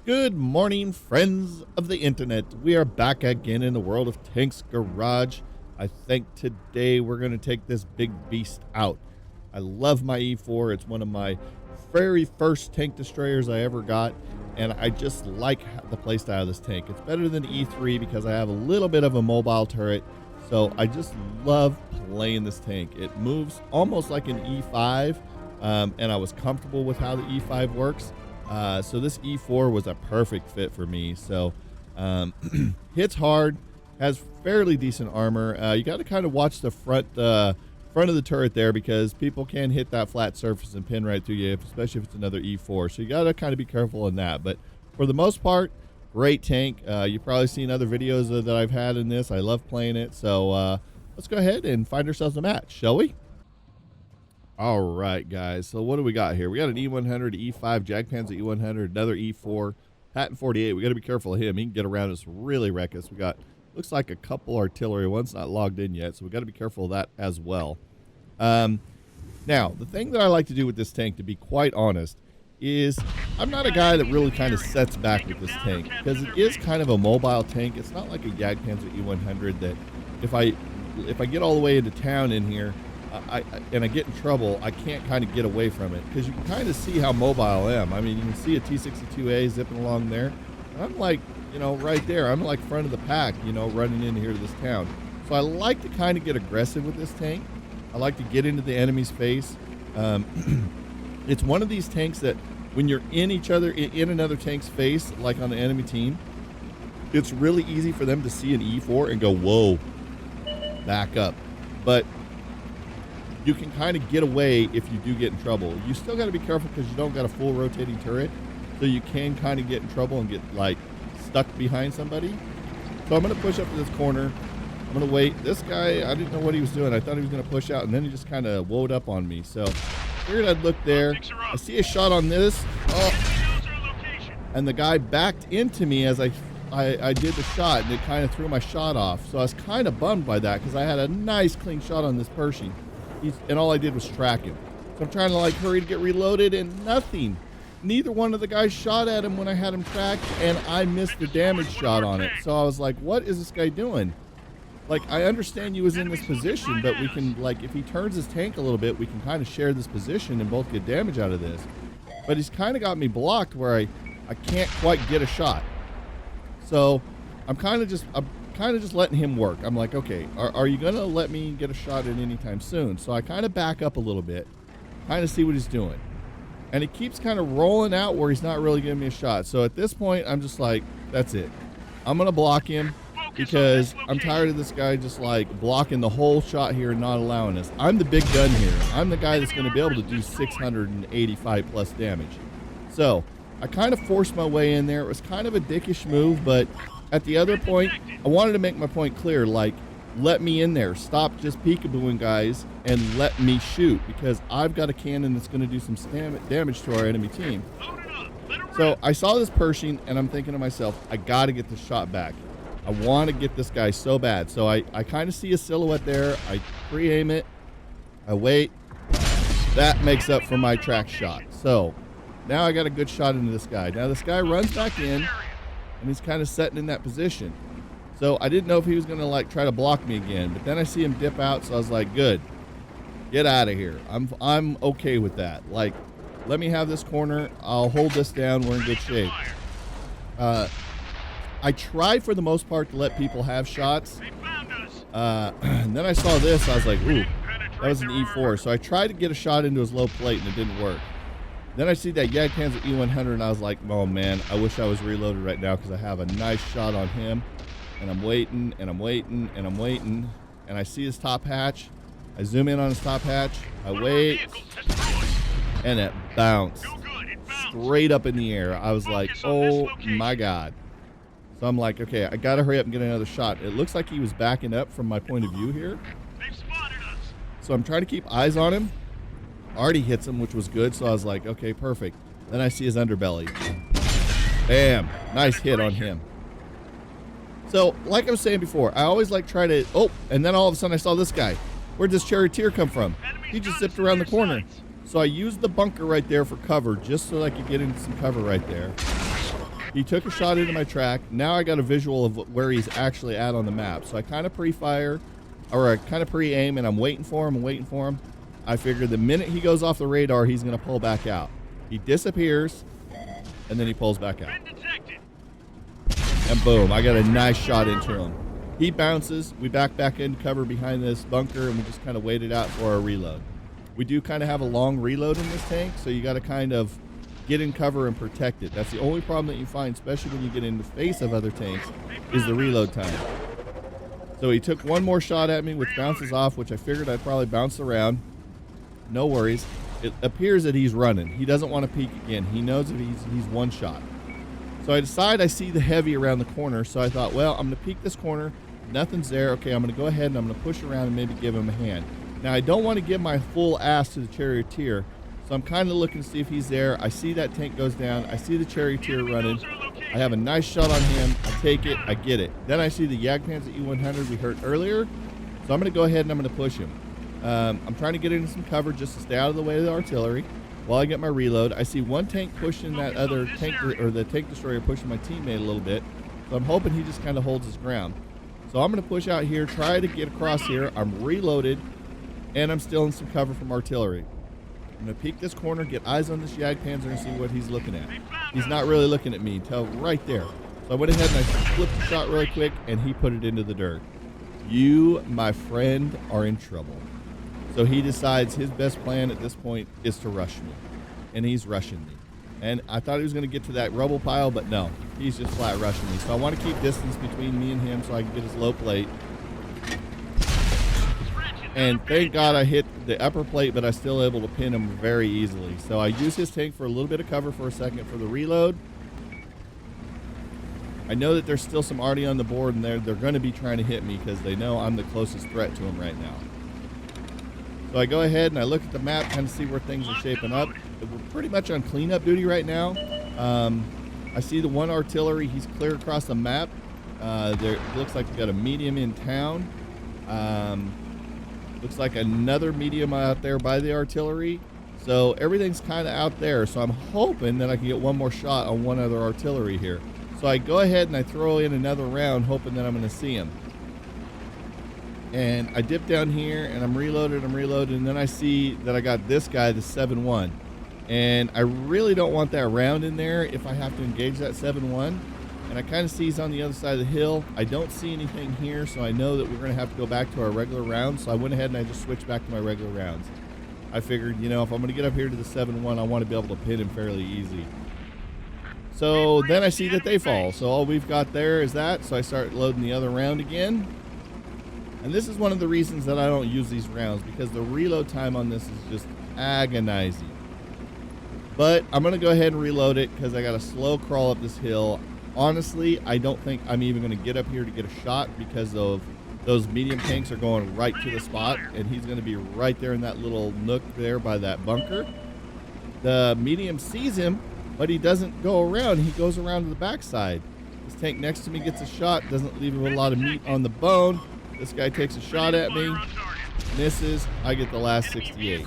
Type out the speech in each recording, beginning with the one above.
Good morning, friends of the internet. We are back again in the world of Tanks Garage. I think today we're going to take this big beast out. I love my E4. It's one of my very first tank destroyers I ever got, and I just like the playstyle of this tank. It's better than E3 because I have a little bit of a mobile turret, so I just love playing this tank. It moves almost like an E5, and I was comfortable with how the E5 works. So this E4 was a perfect fit for me. So hits hard, has fairly decent armor. You got to kind of watch the front of the turret there because people can hit that flat surface and pin right through you, especially if it's another E4. So you got to kind of be careful in that. But for the most part, great tank. You've probably seen other videos that I've had in this. I love playing it. So let's go ahead and find ourselves a match, shall we? All right, guys. So what do we got here? We got an E100, E5, Jagdpanzer E100, another E4, Patton 48. We got to be careful of him. He can get around us, really wreck us. We got, looks like a couple artillery. One's not logged in yet, so we got to be careful of that as well. Now, the thing that I like to do with this tank, to be quite honest, is I'm not a guy that really kind of sets back with this tank because it is kind of a mobile tank. It's not like a Jagdpanzer E100 that if I get all the way into town in here, and I get in trouble, I can't kind of get away from it because you can kind of see how mobile I am. I mean, you can see a T-62A zipping along there. And I'm like, you know, right there. I'm like front of the pack, you know, running in here to this town. So I like to kind of get aggressive with this tank. I like to get into the enemy's face. It's one of these tanks that when you're in another tank's face, like on the enemy team, it's really easy for them to see an E4 and go, whoa, back up. But you can kind of get away if you do get in trouble. You still got to be careful because you don't got a full rotating turret, so you can kind of get in trouble and get like stuck behind somebody. So I'm going to push up to this corner. I'm going to wait. This guy, I didn't know what he was doing. I thought he was going to push out, and then he just kind of woed up on me. So figured I'd look there. I see a shot on this. Oh, and the guy backed into me as I did the shot, and it kind of threw my shot off. So I was kind of bummed by that because I had a nice clean shot on this Pershing. And all I did was track him. So I'm trying to like hurry to get reloaded and nothing. Neither one of the guys shot at him when I had him tracked, and I missed the damage shot on it. So I was like, what is this guy doing? Like, I understand you was in this position, but we can, like, if he turns his tank a little bit, we can kind of share this position and both get damage out of this. But he's kind of got me blocked where I can't quite get a shot. So I'm kind of just letting him work. I'm like, okay, are you going to let me get a shot at any time soon? So I kind of back up a little bit, kind of see what he's doing. And he keeps kind of rolling out where he's not really giving me a shot. So at this point, I'm just like, that's it. I'm going to block him because I'm tired of this guy just like blocking the whole shot here and not allowing us. I'm the big gun here. I'm the guy that's going to be able to do 685 plus damage. So I kind of forced my way in there. It was kind of a dickish move, but at the other point, I wanted to make my point clear, like, let me in there. Stop just peekabooing guys and let me shoot because I've got a cannon that's going to do some damage to our enemy team. So I saw this Pershing, and I'm thinking to myself, I got to get this shot back. I want to get this guy so bad. So I kind of see a silhouette there. I pre-aim it. I wait. That makes up for my track shot. So now I got a good shot into this guy. Now this guy runs back in, and he's kind of sitting in that position. So I didn't know if he was going to like try to block me again, but then I see him dip out, so I was like, good. Get out of here. I'm okay with that. Like, let me have this corner. I'll hold this down. We're in good shape. I try for the most part to let people have shots. And then I saw this. I was like, ooh, that was an E4. So I tried to get a shot into his low plate, and it didn't work. Then I see that Jagdpanzer E100, and I was like, oh, man, I wish I was reloaded right now because I have a nice shot on him. And I'm waiting, and I'm waiting, and I'm waiting. And I see his top hatch. I zoom in on his top hatch. I wait. And it bounced straight up in the air. I was like, oh, my God. So I'm like, okay, I got to hurry up and get another shot. It looks like he was backing up from my point of view here. So I'm trying to keep eyes on him. Already hits him, which was good. So I was like, okay, perfect. Then I see his underbelly. Bam. Nice hit on him. So, like I was saying before, I always like try to... Oh, and then all of a sudden I saw this guy. Where'd this charioteer come from? He just zipped around the corner. So I used the bunker right there for cover, just so I could get into some cover right there. He took a shot into my track. Now I got a visual of where he's actually at on the map. So I kind of pre-fire, or I kind of pre-aim, and I'm waiting for him. I figured the minute he goes off the radar, he's going to pull back out. He disappears, and then he pulls back out. And boom, I got a nice shot into him. He bounces. We back into cover behind this bunker, and we just kind of waited out for our reload. We do kind of have a long reload in this tank, so you got to kind of get in cover and protect it. That's the only problem that you find, especially when you get in the face of other tanks, is the reload time. So he took one more shot at me, which bounces off, which I figured I'd probably bounce around. No worries. It appears that he's running. He doesn't want to peek again. He knows that he's one shot. So I decide I see the heavy around the corner, so I thought, well, I'm going to peek this corner. Nothing's there. Okay, I'm going to go ahead and I'm going to push around and maybe give him a hand. Now, I don't want to give my full ass to the charioteer, so I'm kind of looking to see if he's there. I see that tank goes down. I see the charioteer running. I have a nice shot on him. I take it. I get it. Then I see the Jagdpanzer E100 we heard earlier, so I'm going to go ahead and I'm going to push him. I'm trying to get into some cover just to stay out of the way of the artillery while I get my reload. I see one tank pushing that other tank, or the tank destroyer pushing my teammate a little bit, so I'm hoping he just kind of holds his ground. So I'm going to push out here, try to get across here. I'm reloaded, and I'm still in some cover from artillery. I'm going to peek this corner, get eyes on this Jagdpanzer, and see what he's looking at. He's not really looking at me until right there. So I went ahead and I flipped the shot really quick, and he put it into the dirt. You, my friend, are in trouble. So he decides his best plan at this point is to rush me. And he's rushing me. And I thought he was going to get to that rubble pile, but no. He's just flat rushing me. So I want to keep distance between me and him so I can get his low plate. And thank God I hit the upper plate, but I was still able to pin him very easily. So I used his tank for a little bit of cover for a second for the reload. I know that there's still some arty on the board, and they're going to be trying to hit me because they know I'm the closest threat to them right now. So I go ahead and I look at the map, kind of see where things are shaping up. We're pretty much on cleanup duty right now. I see the one artillery. He's clear across the map. There looks like we got a medium in town. Looks like another medium out there by the artillery. So everything's kind of out there. So I'm hoping that I can get one more shot on one other artillery here. So I go ahead and I throw in another round, hoping that I'm going to see him. And I dip down here and I'm reloaded, and then I see that I got this guy, the 7-1. And I really don't want that round in there if I have to engage that 7-1. And I kind of see he's on the other side of the hill. I don't see anything here, so I know that we're going to have to go back to our regular rounds. So I went ahead and I just switched back to my regular rounds. I figured, you know, if I'm going to get up here to the 7-1, I want to be able to pin him fairly easy. So then I see that they fall. So all we've got there is that. So I start loading the other round again. And this is one of the reasons that I don't use these rounds, because the reload time on this is just agonizing. But I'm going to go ahead and reload it because I got a slow crawl up this hill. Honestly, I don't think I'm even going to get up here to get a shot because of those medium tanks are going right to the spot, and he's going to be right there in that little nook there by that bunker. The medium sees him, but he doesn't go around. He goes around to the backside. This tank next to me gets a shot, doesn't leave him a lot of meat on the bone. This guy takes a shot at me, misses. I get the last 68.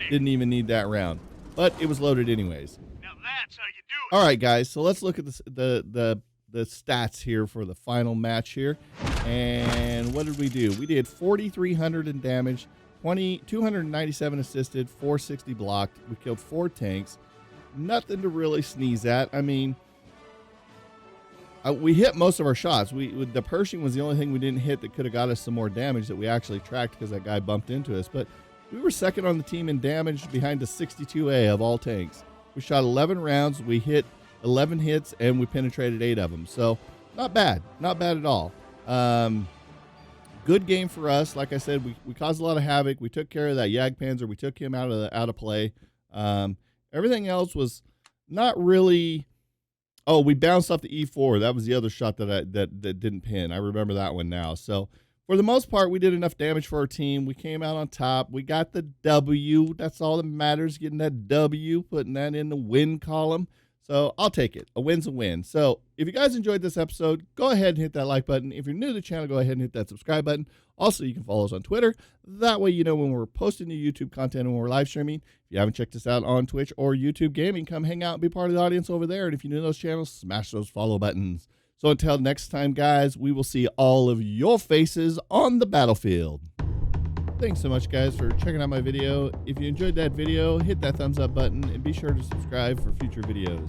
Didn't even need that round, but it was loaded anyways. Now that's how you do it. All right, guys. So let's look at the stats here for the final match here. And what did we do? We did 4,300 in damage, 297 assisted, 460 blocked. We killed 4 tanks. Nothing to really sneeze at. I mean, we hit most of our shots. The Pershing was the only thing we didn't hit that could have got us some more damage that we actually tracked because that guy bumped into us. But we were second on the team in damage behind the 62A of all tanks. We shot 11 rounds. We hit 11 hits, and we penetrated 8 of them. So not bad. Not bad at all. Good game for us. Like I said, we caused a lot of havoc. We took care of that Jagdpanzer. We took him out of play. Everything else was not really... Oh, we bounced off the E4. That was the other shot that didn't pin. I remember that one now. So for the most part, we did enough damage for our team. We came out on top. We got the W. That's all that matters, getting that W, putting that in the win column. So I'll take it. A win's a win. So if you guys enjoyed this episode, go ahead and hit that like button. If you're new to the channel, go ahead and hit that subscribe button. Also, you can follow us on Twitter. That way you know when we're posting new YouTube content and when we're live streaming. If you haven't checked us out on Twitch or YouTube Gaming, come hang out and be part of the audience over there. And if you're new to those channels, smash those follow buttons. So until next time, guys, we will see all of your faces on the battlefield. Thanks so much, guys, for checking out my video. If you enjoyed that video, hit that thumbs up button and be sure to subscribe for future videos.